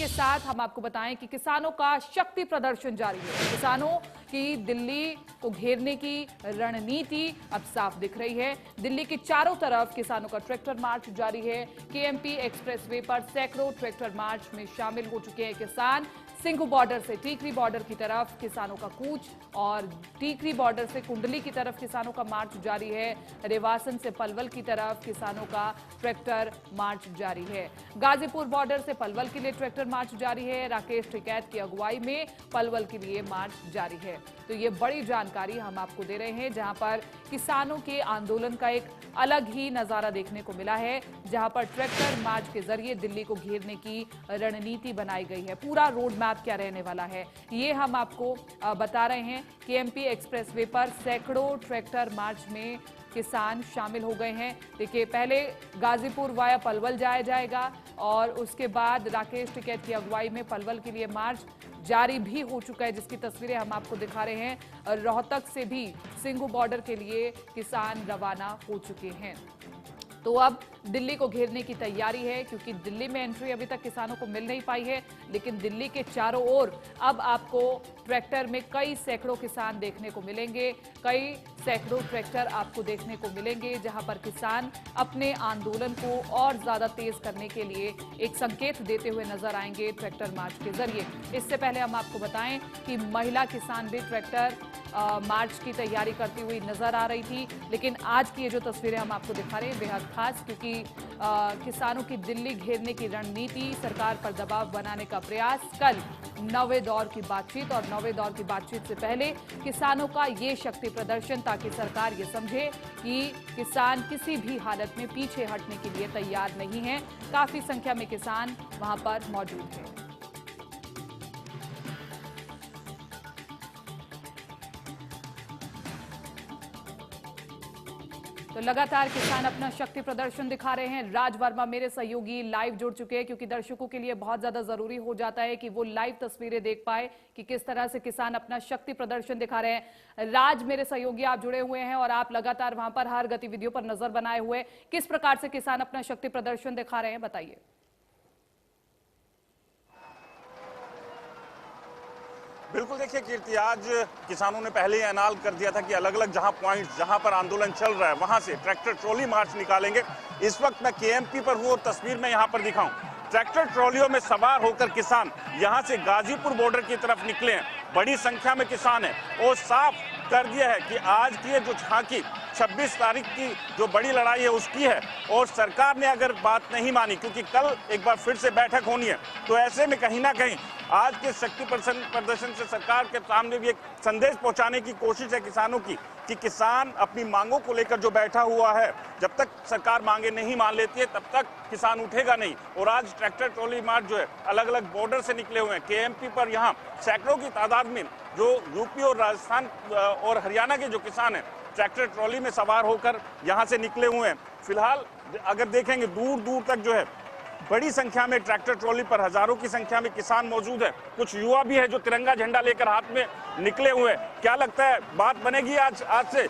के साथ हम आपको बताएं कि किसानों का शक्ति प्रदर्शन जारी है। किसानों की दिल्ली को घेरने की रणनीति अब साफ दिख रही है। दिल्ली के चारों तरफ किसानों का ट्रैक्टर मार्च जारी है। केएमपी एक्सप्रेसवे पर सैकड़ों ट्रैक्टर मार्च में शामिल हो चुके हैं किसान। सिंघू बॉर्डर से टीकरी बॉर्डर की तरफ किसानों का कूच और टीकरी बॉर्डर से कुंडली की तरफ किसानों का मार्च जारी है। रेवासन से पलवल की तरफ किसानों का ट्रैक्टर मार्च जारी है। गाजीपुर बॉर्डर से पलवल के लिए ट्रैक्टर मार्च जारी है। राकेश टिकैत की अगुवाई में पलवल के लिए मार्च जारी है। तो ये बड़ी जानकारी हम आपको दे रहे हैं, जहां पर किसानों के आंदोलन का एक अलग ही नजारा देखने को मिला है, जहां पर ट्रैक्टर मार्च के जरिए दिल्ली को घेरने की रणनीति बनाई गई है। पूरा रोड मैप क्या रहने वाला है ये हम आपको बता रहे हैं। केएमपी एक्सप्रेसवे पर सैकड़ों ट्रैक्टर मार्च में किसान शामिल हो गए हैं। देखिए, पहले गाजीपुर वाया पलवल जाया जाएगा और उसके बाद राकेश टिकैत की अगुवाई में पलवल के लिए मार्च जारी भी हो चुका है, जिसकी तस्वीरें हम आपको दिखा रहे हैं। रोहतक से भी सिंघू बॉर्डर के लिए किसान रवाना हो चुके हैं। तो अब दिल्ली को घेरने की तैयारी है, क्योंकि दिल्ली में एंट्री अभी तक किसानों को मिल नहीं पाई है, लेकिन दिल्ली के चारों ओर अब आपको ट्रैक्टर में कई सैकड़ों किसान देखने को मिलेंगे। कई सैकड़ों ट्रैक्टर आपको देखने को मिलेंगे, जहां पर किसान अपने आंदोलन को और ज्यादा तेज करने के लिए एक संकेत देते हुए नजर आएंगे ट्रैक्टर मार्च के जरिए। इससे पहले हम आपको बताएं कि महिला किसान भी ट्रैक्टर मार्च की तैयारी करती हुई नजर आ रही थी, लेकिन आज की ये जो तस्वीरें हम आपको दिखा रहे हैं बेहद खास, क्योंकि किसानों की दिल्ली घेरने की रणनीति, सरकार पर दबाव बनाने का प्रयास, कल 9वें दौर की बातचीत और 9वें दौर की बातचीत से पहले किसानों का ये शक्ति प्रदर्शन, ताकि सरकार ये समझे कि किसान किसी भी हालत में पीछे हटने के लिए तैयार नहीं है। काफी संख्या में किसान वहां पर मौजूद हैं। तो लगातार किसान अपना शक्ति प्रदर्शन दिखा रहे हैं। राज वर्मा मेरे सहयोगी लाइव जुड़ चुके हैं, क्योंकि दर्शकों के लिए बहुत ज्यादा जरूरी हो जाता है कि वो लाइव तस्वीरें देख पाए कि किस तरह से किसान अपना शक्ति प्रदर्शन दिखा रहे हैं। राज मेरे सहयोगी, आप जुड़े हुए हैं और आप लगातार वहां पर हर गतिविधियों पर नजर बनाए हुए, किस प्रकार से किसान अपना शक्ति प्रदर्शन दिखा रहे हैं, बताइए। बिल्कुल, देखिए कीर्ति, आज किसानों ने पहले ही ऐलान कर दिया था कि अलग अलग जहां पॉइंट्स जहां पर आंदोलन चल रहा है वहां से ट्रैक्टर ट्रॉली मार्च निकालेंगे। इस वक्त मैं केएमपी पर हूं और तस्वीर में यहां पर दिखाऊं, ट्रैक्टर ट्रॉलियों में सवार होकर किसान यहां से गाजीपुर बॉर्डर की तरफ निकले हैं। बड़ी संख्या में किसान हैं और साफ कर दिया है कि आज की जो झांकी 26 तारीख की जो बड़ी लड़ाई है उसकी है, और सरकार ने अगर बात नहीं मानी, क्योंकि कल एक बार फिर से बैठक होनी है, तो ऐसे में कहीं ना कहीं आज के शक्ति प्रदर्शन से सरकार के सामने भी एक संदेश पहुंचाने की कोशिश है किसानों की, कि किसान अपनी मांगों को लेकर जो बैठा हुआ है, जब तक सरकार मांगे नहीं मान लेती है तब तक किसान उठेगा नहीं। और आज ट्रैक्टर ट्रॉली मार्च जो है अलग अलग बॉर्डर से निकले हुए हैं। केएमपी पर यहाँ सैकड़ों की तादाद में जो यूपी और राजस्थान और हरियाणा के जो किसान हैं ट्रैक्टर ट्रॉली में सवार होकर यहाँ से निकले हुए हैं। फिलहाल अगर देखेंगे दूर दूर तक जो है बड़ी संख्या में ट्रैक्टर ट्रॉली पर हजारों की संख्या में किसान मौजूद है। कुछ युवा भी है जो तिरंगा झंडा लेकर हाथ में निकले हुए हैं। क्या लगता है, बात बनेगी आज से?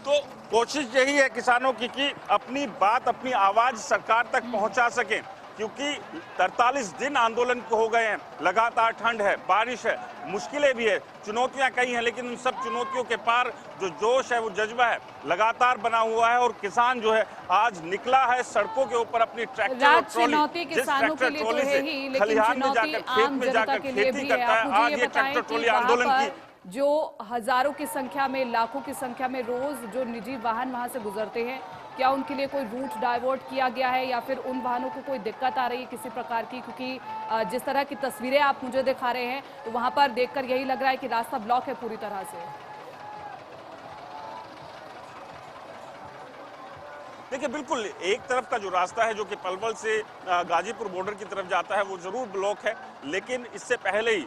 तो कोशिश यही है किसानों की कि अपनी बात, अपनी आवाज सरकार तक पहुंचा सकें, क्योंकि 43 दिन आंदोलन को हो गए हैं। लगातार ठंड है, बारिश है, मुश्किलें भी है, चुनौतियां कई हैं, लेकिन उन सब चुनौतियों के पार जो जोश है, वो जज्बा है, लगातार बना हुआ है। और किसान जो है आज निकला है सड़कों के ऊपर अपनी ट्रैक्टर और ट्रॉली, जिस ट्रैक्टर ट्रॉली से खलिहान में जाकर, खेत में जाकर खेती करता है, आज ये ट्रैक्टर ट्रॉली आंदोलन की जो हजारों की संख्या में, लाखों की संख्या में रोज जो निजी वाहन वहां से गुजरते हैं, क्या उनके लिए कोई रूट डाइवर्ट किया गया है या फिर उन वाहनों को कोई दिक्कत आ रही है किसी प्रकार की? क्योंकि जिस तरह की तस्वीरें आप मुझे दिखा रहे हैं, तो वहां पर देखकर यही लग रहा है कि रास्ता ब्लॉक है पूरी तरह से। देखिए, बिल्कुल एक तरफ का जो रास्ता है जो कि पलवल से गाजीपुर बॉर्डर की तरफ जाता है वो जरूर ब्लॉक है, लेकिन इससे पहले ही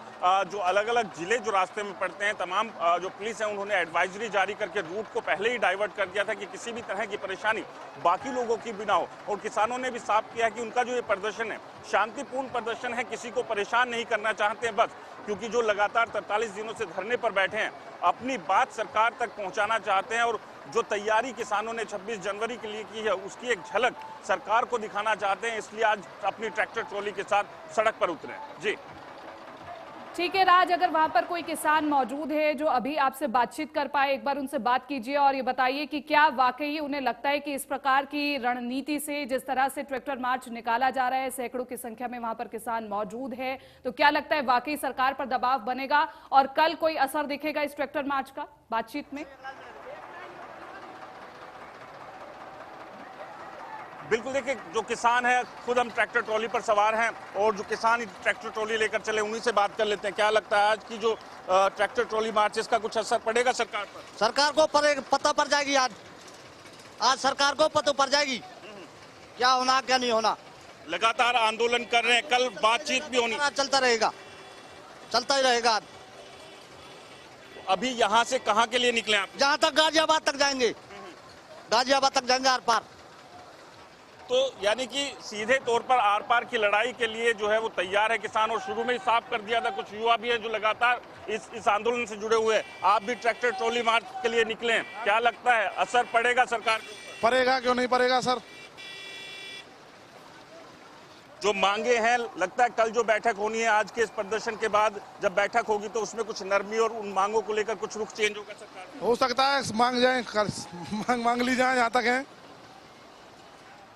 जो अलग अलग जिले जो रास्ते में पड़ते हैं, तमाम जो पुलिस है उन्होंने एडवाइजरी जारी करके रूट को पहले ही डाइवर्ट कर दिया था कि किसी भी तरह की परेशानी बाकी लोगों की भी ना हो। और किसानों ने भी साफ किया कि उनका जो ये प्रदर्शन है शांतिपूर्ण प्रदर्शन है, किसी को परेशान नहीं करना चाहते हैं बस, क्योंकि जो लगातार 43 दिनों से धरने पर बैठे हैं अपनी बात सरकार तक पहुंचाना चाहते हैं। और जो तैयारी किसानों ने 26 जनवरी के लिए की है उसकी एक झलक सरकार को दिखाना चाहते हैं, इसलिए आज अपनी ट्रैक्टर ट्रॉली के साथ सड़क पर उतरे। जी ठीक है राज, अगर वहां पर कोई किसान मौजूद है जो अभी आपसे बातचीत कर पाए, एक बार उनसे बात कीजिए और ये बताइए कि क्या वाकई उन्हें लगता है कि इस प्रकार की रणनीति से, जिस तरह से ट्रैक्टर मार्च निकाला जा रहा है, सैकड़ों की संख्या में वहां पर किसान मौजूद है, तो क्या लगता है वाकई सरकार पर दबाव बनेगा और कल कोई असर दिखेगा इस ट्रैक्टर मार्च का बातचीत में? बिल्कुल, देखिए जो किसान है, खुद हम ट्रैक्टर ट्रॉली पर सवार हैं और जो किसान ट्रैक्टर ट्रॉली लेकर चले उन्हीं से बात कर लेते हैं। क्या लगता है आज की जो ट्रैक्टर ट्रॉली मार्च, इसका कुछ असर पड़ेगा सरकार पर? सरकार को पता पड़ जाएगी। आज सरकार को पता पड़ जाएगी क्या होना क्या नहीं होना। लगातार आंदोलन कर रहे हैं, कल बातचीत भी होनी, चलता रहेगा, चलता ही रहेगा। अभी यहाँ से कहाँ के लिए निकले आप? जहाँ तक गाजियाबाद तक जाएंगे, गाजियाबाद तक जाएंगे, आर पार। तो यानी कि सीधे तौर पर आर पार की लड़ाई के लिए जो है वो तैयार है किसान, और शुरू में ही साफ कर दिया था। कुछ युवा भी है जो लगातार इस आंदोलन से जुड़े हुए हैं। आप भी ट्रैक्टर ट्रॉली मार्च के लिए निकले हैं, क्या लगता है असर पड़ेगा सरकार के ऊपर? पड़ेगा, क्यों नहीं पड़ेगा सर। जो मांगे हैं, लगता है कल जो बैठक होनी है, आज के इस प्रदर्शन के बाद जब बैठक होगी तो उसमें कुछ नरमी और उन मांगों को लेकर कुछ रुख चेंज होगा सरकार? हो सकता है मांग जाए, मांग ली जाए, जहाँ तक है।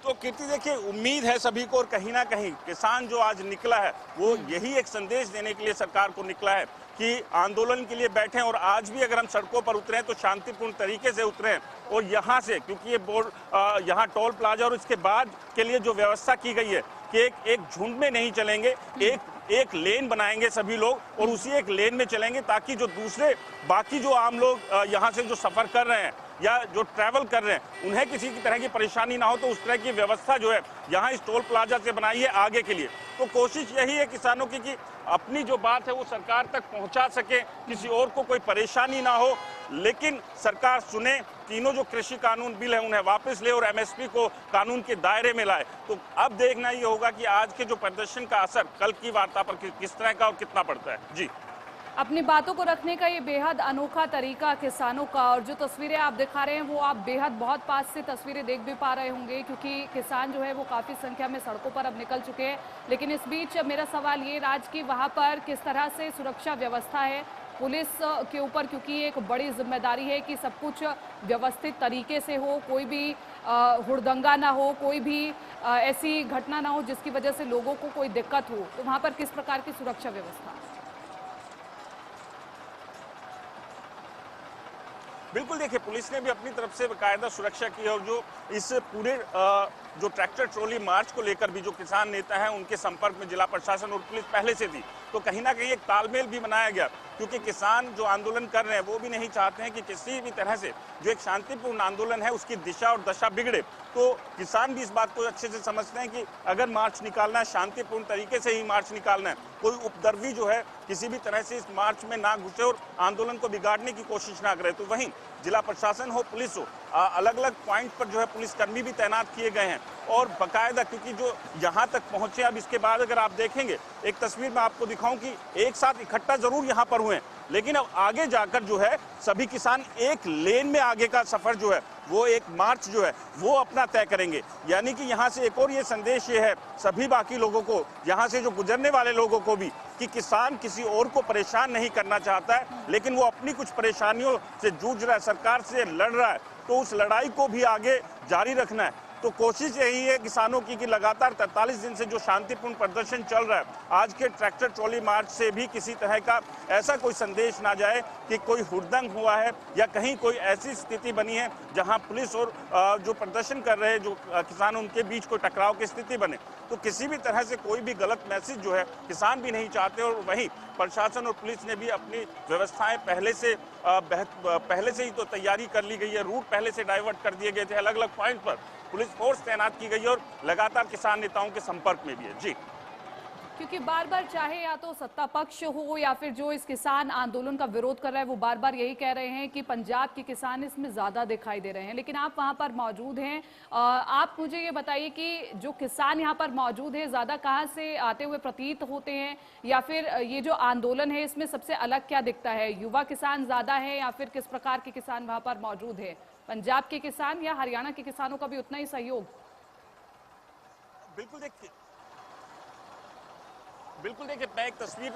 तो कीर्ति देखिए, उम्मीद है सभी को, और कहीं ना कहीं किसान जो आज निकला है वो यही एक संदेश देने के लिए सरकार को निकला है कि आंदोलन के लिए बैठे हैं। और आज भी अगर हम सड़कों पर उतरे हैं तो शांतिपूर्ण तरीके से उतरे हैं, और यहाँ से, क्योंकि ये बोर्ड यहाँ टोल प्लाजा और इसके बाद के लिए जो व्यवस्था की गई है कि एक झुंड में नहीं चलेंगे, एक लेन बनाएंगे सभी लोग और उसी एक लेन में चलेंगे, ताकि जो दूसरे बाकी जो आम लोग यहाँ से जो सफर कर रहे हैं या जो ट्रैवल कर रहे हैं उन्हें किसी की तरह की परेशानी ना हो। तो उस तरह की व्यवस्था जो है यहाँ इस टोल प्लाजा से बनाई है आगे के लिए। तो कोशिश यही है किसानों की कि अपनी जो बात है वो सरकार तक पहुंचा सके, किसी और को कोई परेशानी ना हो, लेकिन सरकार सुने, तीनों जो कृषि कानून बिल है उन्हें वापस ले और एमएसपी को कानून के दायरे में लाए। तो अब देखना ये होगा कि आज के जो प्रदर्शन का असर कल की वार्ता पर किस तरह का और कितना पड़ता है। जी, अपनी बातों को रखने का ये बेहद अनोखा तरीका किसानों का, और जो तस्वीरें आप दिखा रहे हैं वो आप बेहद बहुत पास से तस्वीरें देख भी पा रहे होंगे, क्योंकि किसान जो है वो काफ़ी संख्या में सड़कों पर अब निकल चुके हैं। लेकिन इस बीच मेरा सवाल ये राज कि वहाँ पर किस तरह से सुरक्षा व्यवस्था है पुलिस के ऊपर, क्योंकि एक बड़ी जिम्मेदारी है कि सब कुछ व्यवस्थित तरीके से हो, कोई भी हुड़दंगा ना हो, कोई भी ऐसी घटना ना हो जिसकी वजह से लोगों को कोई दिक्कत हो। तो वहाँ पर किस प्रकार की सुरक्षा व्यवस्था? बिल्कुल, देखिए पुलिस ने भी अपनी तरफ से बाकायदा सुरक्षा की है, और जो इस पूरे जो ट्रैक्टर ट्रॉली मार्च को लेकर भी जो किसान नेता हैं उनके संपर्क में जिला प्रशासन और पुलिस पहले से थी। तो कहीं ना कहीं एक तालमेल भी बनाया गया, क्योंकि किसान जो आंदोलन कर रहे हैं वो भी नहीं चाहते हैं कि किसी भी तरह से जो एक शांतिपूर्ण आंदोलन है उसकी दिशा और दशा बिगड़े। तो किसान भी इस बात को अच्छे से समझते हैं कि अगर मार्च निकालना है शांतिपूर्ण तरीके से ही मार्च निकालना है, कोई उपद्रवी जो है किसी भी तरह से इस मार्च में ना घुसे और आंदोलन को बिगाड़ने की कोशिश ना करे। तो वहीं जिला प्रशासन हो, पुलिस हो, अलग अलग पॉइंट पर जो है पुलिसकर्मी भी तैनात किए गए हैं, और बाकायदा क्योंकि जो यहाँ तक पहुंचे, अब इसके बाद अगर आप देखेंगे एक तस्वीर मैं आपको दिखाऊं कि एक साथ इकट्ठा जरूर यहाँ पर हुए, लेकिन अब आगे जाकर जो है सभी किसान एक लेन में आगे का सफर जो है वो एक मार्च जो है वो अपना तय करेंगे। यानी कि यहाँ से एक और ये संदेश ये है सभी बाकी लोगों को, यहाँ से जो गुजरने वाले लोगों को भी, कि किसान किसी और को परेशान नहीं करना चाहता है, लेकिन वो अपनी कुछ परेशानियों से जूझ रहा है, सरकार से लड़ रहा है, तो उस लड़ाई को भी आगे जारी रखना है। तो कोशिश यही है किसानों की कि लगातार 43 दिन से जो शांतिपूर्ण प्रदर्शन चल रहा है, आज के ट्रैक्टर ट्रॉली मार्च से भी किसी तरह का ऐसा कोई संदेश ना जाए कि कोई हुड़दंग हुआ है या कहीं कोई ऐसी स्थिति बनी है जहां पुलिस और जो प्रदर्शन कर रहे जो किसान उनके बीच कोई टकराव की स्थिति बने। तो किसी भी तरह से कोई भी गलत मैसेज जो है किसान भी नहीं चाहते, और वहीं प्रशासन और पुलिस ने भी अपनी व्यवस्थाएं पहले से ही तो तैयारी कर ली गई है, रूट पहले से डाइवर्ट कर दिए गए थे, अलग अलग पॉइंट पर पुलिस फोर्स तैनात की गई है और लगातार किसान नेताओं के संपर्क में भी है। जी, क्योंकि बार बार चाहे या तो सत्ता पक्ष हो या फिर जो इस किसान आंदोलन का विरोध कर रहा है वो बार बार यही कह रहे हैं कि पंजाब के किसान इसमें ज़्यादा दिखाई दे रहे हैं, लेकिन आप वहां पर मौजूद हैं। आप मुझे ये बताइए कि जो किसान यहाँ पर मौजूद है ज़्यादा कहाँ से आते हुए प्रतीत होते हैं, या फिर ये जो आंदोलन है इसमें सबसे अलग क्या दिखता है? युवा किसान ज़्यादा है या फिर किस प्रकार के किसान वहाँ पर मौजूद है? पंजाब के किसान या हरियाणा के किसानों का भी उतना ही सहयोग? बिल्कुल देखिए मैं एक तस्वीर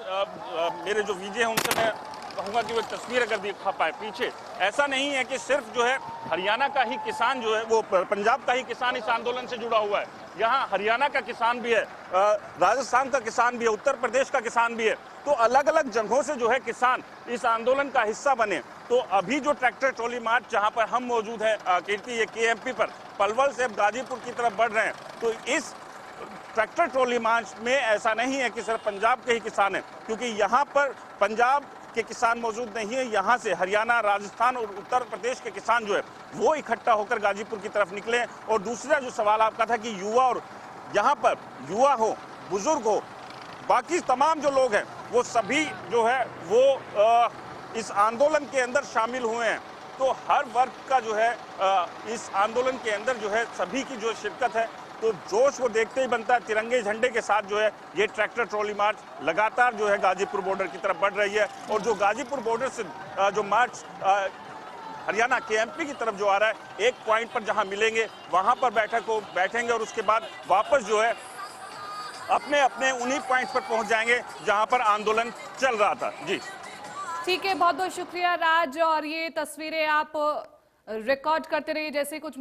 मेरे जो वीजे हैं उनसे मैं कहूंगा कि वो एक तस्वीर अगर दिखा पाए पीछे, ऐसा नहीं है कि सिर्फ जो है हरियाणा का ही किसान जो है वो पंजाब का ही किसान इस आंदोलन से जुड़ा हुआ है। यहाँ हरियाणा का किसान भी है, राजस्थान का किसान भी है, उत्तर प्रदेश का किसान भी है। तो अलग अलग जगहों से जो है किसान इस आंदोलन का हिस्सा बने। तो अभी जो ट्रैक्टर ट्रॉली मार्च जहां पर हम मौजूद हैं कीर्ति, ये केएमपी पर पलवल से अब गाजीपुर की तरफ बढ़ रहे हैं। तो इस ट्रैक्टर ट्रॉली मार्च में ऐसा नहीं है कि सिर्फ पंजाब के ही किसान हैं, क्योंकि यहाँ पर पंजाब के किसान मौजूद नहीं है। यहाँ से हरियाणा, राजस्थान और उत्तर प्रदेश के किसान जो है वो इकट्ठा होकर गाजीपुर की तरफ निकले। और दूसरा जो सवाल आपका था कि युवा, और यहाँ पर युवा हो, बुजुर्ग हो, बाकी तमाम जो लोग हैं वो सभी जो है वो इस आंदोलन के अंदर शामिल हुए हैं। तो हर वर्ग का जो है इस आंदोलन के अंदर जो है सभी की जो शिरकत है, तो जोश वो देखते ही बनता है। तिरंगे झंडे के साथ जो है ये ट्रैक्टर ट्रॉली मार्च लगातार जो है गाजीपुर बॉर्डर की तरफ बढ़ रही है। और जो गाजीपुर बॉर्डर से जो मार्च हरियाणा केएमपी की तरफ जो आ रहा है, एक पॉइंट पर जहां मिलेंगे वहां पर बैठेंगे और उसके बाद वापस जो है अपने अपने उन्हीं पॉइंट्स पर पहुंच जाएंगे जहां पर आंदोलन चल रहा था। जी ठीक है, बहुत बहुत शुक्रिया राज। और ये तस्वीरें आप रिकॉर्ड करते रहिए जैसे कुछ